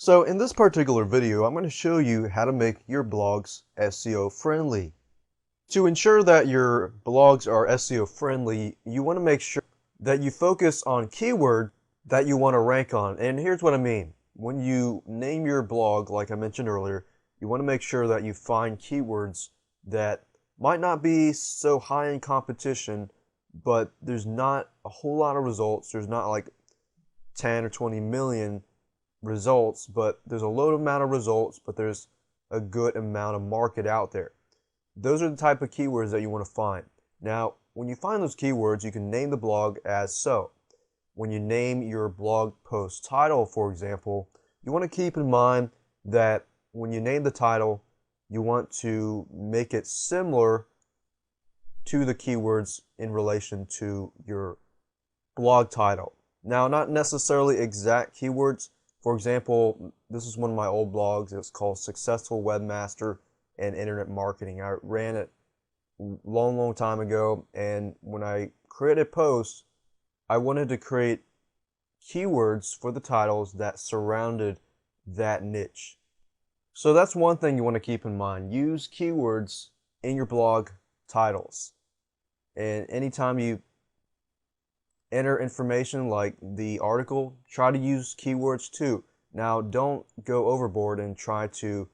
So in this particular video, I'm going to show you how to make your blogs SEO friendly. To ensure that your blogs are SEO friendly, you want to make sure that you focus on keywords that you want to rank on. And here's what I mean. When you name your blog, like I mentioned earlier, you want to make sure that you find keywords that might not be so high in competition, but there's not a whole lot of results. There's not like 10 or 20 million results, but there's a low amount of results, but there's a good amount of market out there. Those are the type of keywords that you want to find. Now, when you find those keywords, you can name the blog as so. When you name your blog post title, for example, you want to keep in mind that when you name the title, you want to make it similar to the keywords in relation to your blog title. Now, not necessarily exact keywords. For example, this is one of my old blogs. It's called Successful Webmaster and Internet Marketing. I ran it long time ago, and when I created a post, I wanted to create keywords for the titles that surrounded that niche. So that's one thing you want to keep in mind. Use keywords in your blog titles. And anytime you enter information like the article, try to use keywords too. Now, don't go overboard and try to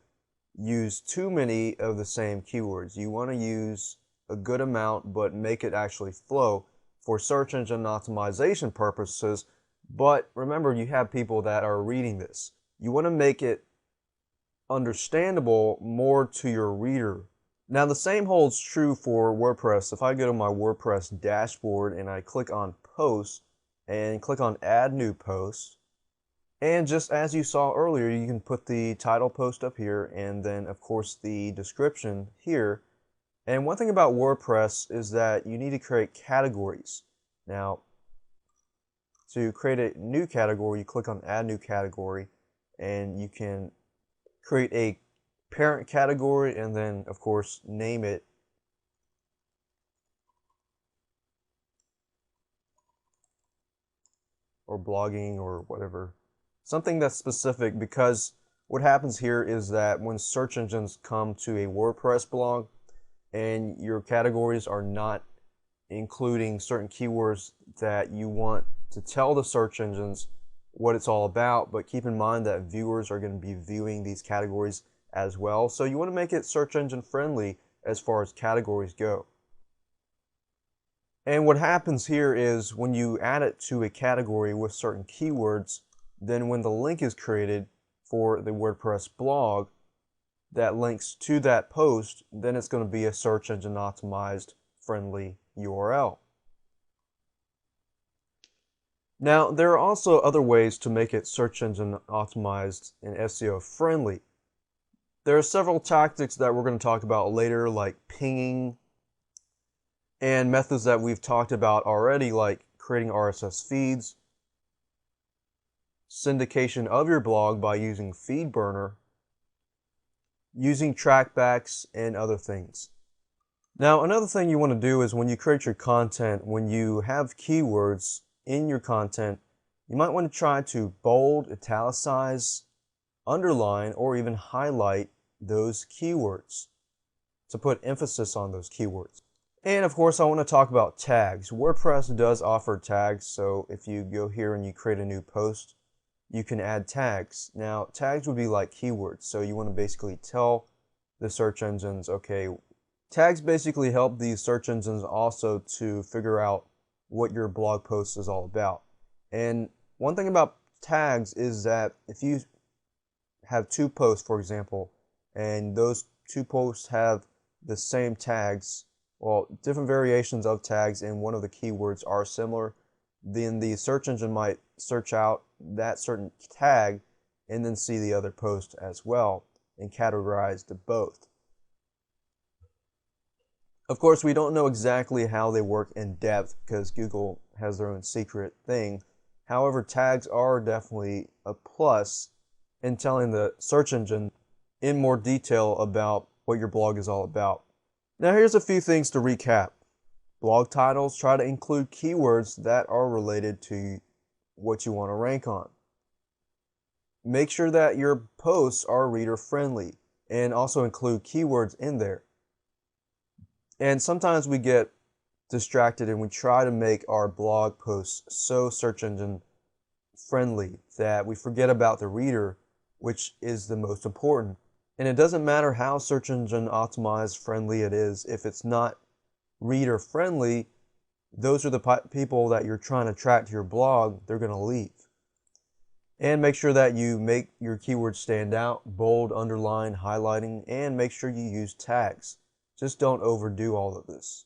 use too many of the same keywords. You want to use a good amount, but make it actually flow for search engine optimization purposes. But remember, you have people that are reading this. You want to make it understandable more to your reader. Now, the same holds true for WordPress. If I go to my WordPress dashboard and I click on Post and click on Add New Post, and just as you saw earlier, you can put the title post up here and then, of course, the description here. And one thing about WordPress is that you need to create categories. Now, to create a new category, you click on Add New Category, and you can create a parent category and then, of course, name it. Or blogging or whatever. Something that's specific, because what happens here is that when search engines come to a WordPress blog and your categories are not including certain keywords that you want to tell the search engines what it's all about, but keep in mind that viewers are going to be viewing these categories as well. So you want to make it search engine friendly as far as categories go. And what happens here is when you add it to a category with certain keywords, then when the link is created for the WordPress blog that links to that post, then it's going to be a search engine optimized friendly URL. Now, there are also other ways to make it search engine optimized and SEO friendly. There are several tactics that we're going to talk about later, like pinging, and methods that we've talked about already, like creating RSS feeds, syndication of your blog by using FeedBurner, using trackbacks, and other things. Now, another thing you want to do is when you create your content, when you have keywords in your content, you might want to try to bold, italicize, underline, or even highlight those keywords to put emphasis on those keywords. And of course, I want to talk about tags. WordPress does offer tags, so if you go here and you create a new post, you can add tags. Now, tags would be like keywords, so you want to basically tell the search engines, okay, tags basically help these search engines also to figure out what your blog post is all about. And one thing about tags is that if you have two posts, for example, and those two posts have the same tags, well, different variations of tags, and one of the keywords are similar, then the search engine might search out that certain tag and then see the other post as well and categorize the both. Of course, we don't know exactly how they work in depth because Google has their own secret thing. However, tags are definitely a plus in telling the search engine in more detail about what your blog is all about. Now, here's a few things to recap. Blog titles, try to include keywords that are related to what you want to rank on. make sure that your posts are reader friendly and also include keywords in there. And sometimes we get distracted and we try to make our blog posts so search engine friendly that we forget about the reader, which is the most important. And it doesn't matter how search engine optimized friendly it is, if it's not reader friendly, those are the people that you're trying to attract to your blog, they're going to leave. And make sure that you make your keywords stand out, bold, underline, highlighting, and make sure you use tags. Just don't overdo all of this.